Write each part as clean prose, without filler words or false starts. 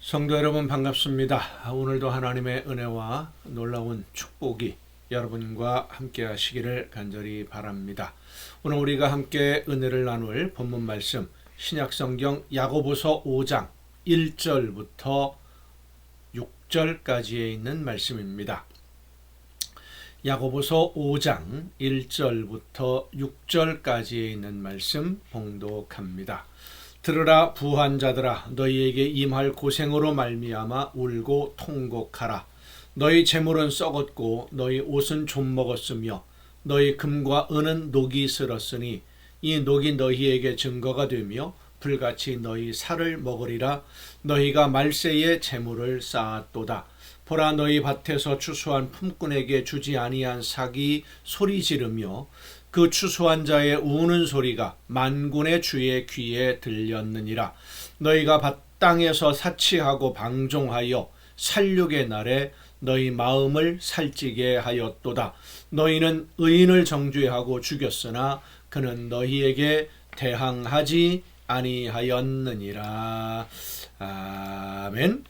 성도 여러분 반갑습니다. 오늘도 하나님의 은혜와 놀라운 축복이 여러분과 함께 하시기를 간절히 바랍니다. 오늘 우리가 함께 은혜를 나눌 본문 말씀 신약성경 야고보서 5장 1절부터 6절까지에 있는 말씀입니다. 야고보서 5장 1절부터 6절까지에 있는 말씀 봉독합니다. 들으라 부한 자들아, 너희에게 임할 고생으로 말미암아 울고 통곡하라. 너희 재물은 썩었고 너희 옷은 좀 먹었으며 너희 금과 은은 녹이 슬었으니 이 녹이 너희에게 증거가 되며 불같이 너희 살을 먹으리라. 너희가 말세에 재물을 쌓았도다. 보라, 너희 밭에서 추수한 품꾼에게 주지 아니한 삭이 소리 지르며 그 추수한 자의 우는 소리가 만군의 주의 귀에 들렸느니라. 너희가 밭 땅에서 사치하고 방종하여 살육의 날에 너희 마음을 살찌게 하였도다. 너희는 의인을 정죄하고 죽였으나 그는 너희에게 대항하지 아니하였느니라. 아멘.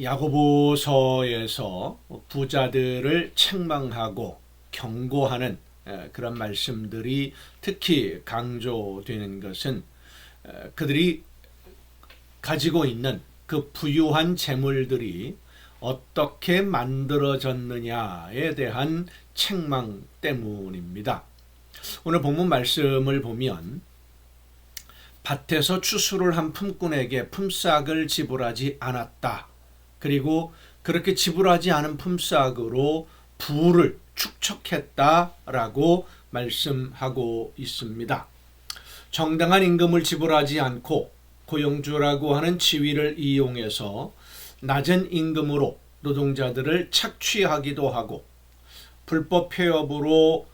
야고보서에서 부자들을 책망하고 경고하는 그런 말씀들이 특히 강조되는 것은 그들이 가지고 있는 그 부유한 재물들이 어떻게 만들어졌느냐에 대한 책망 때문입니다. 오늘 본문 말씀을 보면 밭에서 추수를 한 품꾼에게 품삯을 지불하지 않았다. 그리고 그렇게 지불하지 않은 품삯으로 부를 축적했다라고 말씀하고 있습니다. 정당한 임금을 지불하지 않고 고용주라고 하는 지위를 이용해서 낮은 임금으로 노동자들을 착취하기도 하고 불법 폐업으로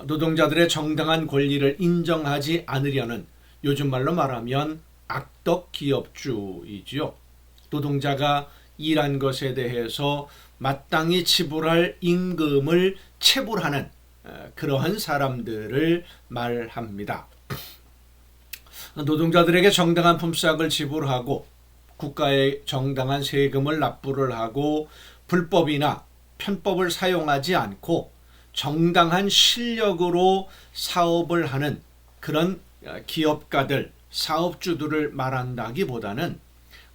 노동자들의 정당한 권리를 인정하지 않으려는, 요즘 말로 말하면 악덕 기업주이지요. 노동자가 일한 것에 대해서 마땅히 지불할 임금을 체불하는 그러한 사람들을 말합니다. 노동자들에게 정당한 품삯을 지불하고 국가에 정당한 세금을 납부를 하고 불법이나 편법을 사용하지 않고 정당한 실력으로 사업을 하는 그런 기업가들, 사업주들을 말한다기보다는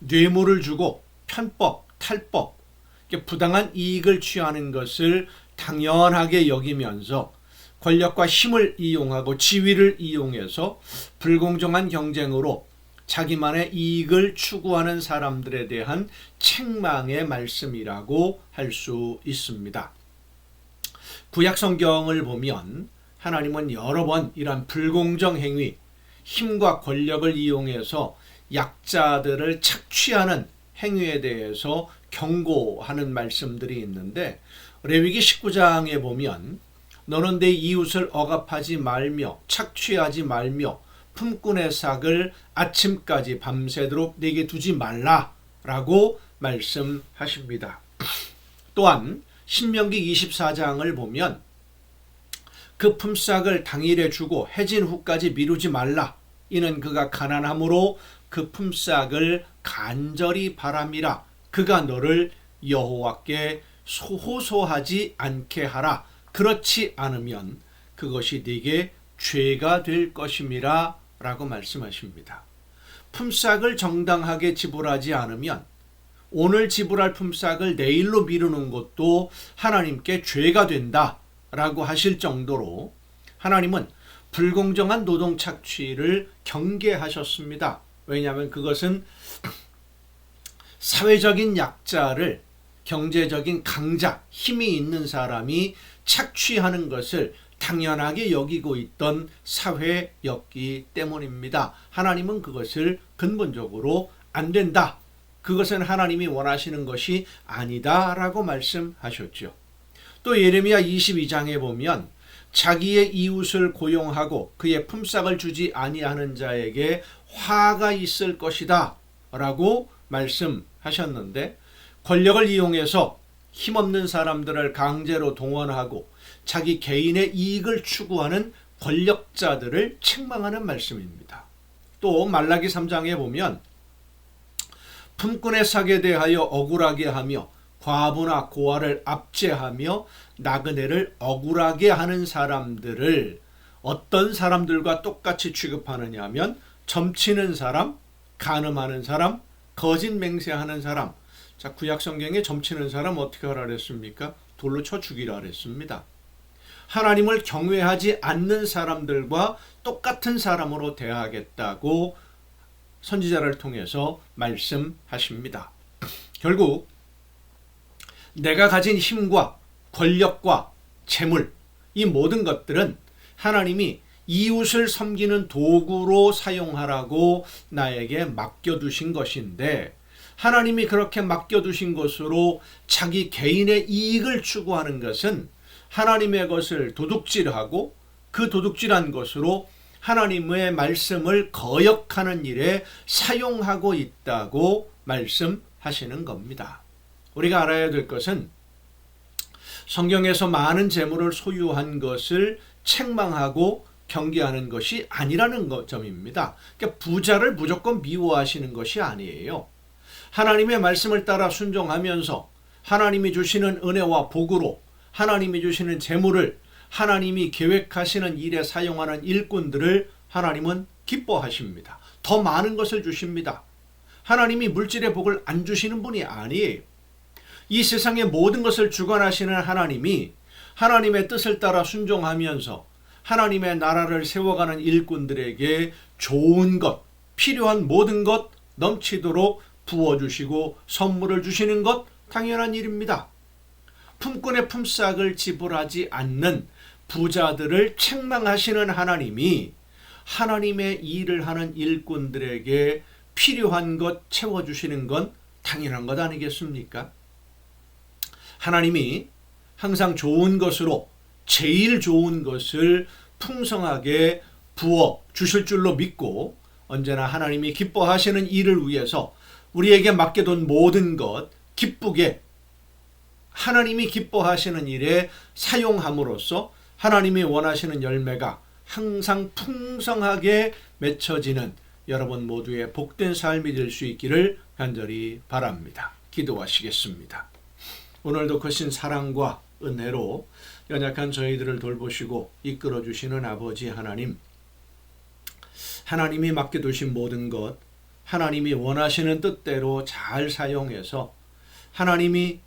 뇌물을 주고 편법, 탈법, 부당한 이익을 취하는 것을 당연하게 여기면서 권력과 힘을 이용하고 지위를 이용해서 불공정한 경쟁으로 자기만의 이익을 추구하는 사람들에 대한 책망의 말씀이라고 할 수 있습니다. 구약 성경을 보면 하나님은 여러 번 이러한 불공정 행위, 힘과 권력을 이용해서 약자들을 착취하는 행위에 대해서 경고하는 말씀들이 있는데, 레위기 19장에 보면 너는 내 이웃을 억압하지 말며 착취하지 말며 품꾼의 삭을 아침까지 밤새도록 내게 두지 말라라고 말씀하십니다. 또한 신명기 24장을 보면 그 품삯을 당일에 주고 해진 후까지 미루지 말라. 이는 그가 가난함으로 그 품삯을 간절히 바람이라. 그가 너를 여호와께 호소하지 않게 하라. 그렇지 않으면 그것이 네게 죄가 될 것임이라 라고 말씀하십니다. 품삯을 정당하게 지불하지 않으면 오늘 지불할 품삯을 내일로 미루는 것도 하나님께 죄가 된다 라고 하실 정도로 하나님은 불공정한 노동 착취를 경계하셨습니다. 왜냐하면 그것은 사회적인 약자를 경제적인 강자, 힘이 있는 사람이 착취하는 것을 당연하게 여기고 있던 사회였기 때문입니다. 하나님은 그것을 근본적으로 안 된다. 그것은 하나님이 원하시는 것이 아니다라고 말씀하셨죠. 또 예레미야 22장에 보면 자기의 이웃을 고용하고 그의 품삯을 주지 아니하는 자에게 화가 있을 것이다 라고 말씀하셨는데, 권력을 이용해서 힘없는 사람들을 강제로 동원하고 자기 개인의 이익을 추구하는 권력자들을 책망하는 말씀입니다. 또 말라기 3장에 보면 품꾼의 삭에 대하여 억울하게 하며 과부나 고아를 압제하며 나그네를 억울하게 하는 사람들을 어떤 사람들과 똑같이 취급하느냐 하면 점치는 사람, 간음하는 사람, 거짓 맹세하는 사람. 자, 구약 성경에 점치는 사람 어떻게 하라 그랬습니까? 돌로 쳐 죽이라 그랬습니다. 하나님을 경외하지 않는 사람들과 똑같은 사람으로 대하겠다고 선지자를 통해서 말씀하십니다. 결국 내가 가진 힘과 권력과 재물, 이 모든 것들은 하나님이 이웃을 섬기는 도구로 사용하라고 나에게 맡겨두신 것인데, 하나님이 그렇게 맡겨두신 것으로 자기 개인의 이익을 추구하는 것은 하나님의 것을 도둑질하고 그 도둑질한 것으로 하나님의 말씀을 거역하는 일에 사용하고 있다고 말씀하시는 겁니다. 우리가 알아야 될 것은 성경에서 많은 재물을 소유한 것을 책망하고 경계하는 것이 아니라는 점입니다. 그러니까 부자를 무조건 미워하시는 것이 아니에요. 하나님의 말씀을 따라 순종하면서 하나님이 주시는 은혜와 복으로 하나님이 주시는 재물을 하나님이 계획하시는 일에 사용하는 일꾼들을 하나님은 기뻐하십니다. 더 많은 것을 주십니다. 하나님이 물질의 복을 안 주시는 분이 아니에요. 이 세상의 모든 것을 주관하시는 하나님이 하나님의 뜻을 따라 순종하면서 하나님의 나라를 세워가는 일꾼들에게 좋은 것, 필요한 모든 것 넘치도록 부어주시고 선물을 주시는 것 당연한 일입니다. 품꾼의 품삯을 지불하지 않는 부자들을 책망하시는 하나님이 하나님의 일을 하는 일꾼들에게 필요한 것 채워주시는 건 당연한 것 아니겠습니까? 하나님이 항상 좋은 것으로 제일 좋은 것을 풍성하게 부어 주실 줄로 믿고 언제나 하나님이 기뻐하시는 일을 위해서 우리에게 맡겨둔 모든 것 기쁘게 하나님이 기뻐하시는 일에 사용함으로써 하나님이 원하시는 열매가 항상 풍성하게 맺혀지는 여러분 모두의 복된 삶이 될 수 있기를 간절히 바랍니다. 기도하시겠습니다. 오늘도 크신 사랑과 은혜로 연약한 저희들을 돌보시고 이끌어 주시는 아버지 하나님, 하나님이 맡겨두신 모든 것 하나님이 원하시는 뜻대로 잘 사용해서 하나님이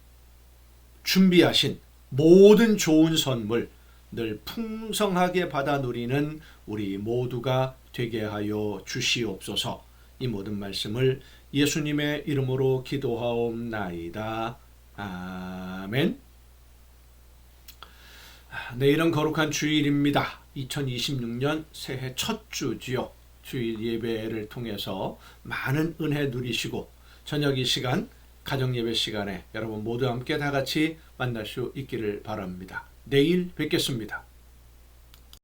준비하신 모든 좋은 선물 늘 풍성하게 받아 누리는 우리 모두가 되게 하여 주시옵소서. 이 모든 말씀을 예수님의 이름으로 기도하옵나이다. 아멘. 내일은 거룩한 주일입니다. 2026년 새해 첫 주지요. 주일 예배를 통해서 많은 은혜 누리시고 저녁 이 시간 가정 예배 시간에 여러분 모두 함께 다 같이 만날 수 있기를 바랍니다. 내일 뵙겠습니다.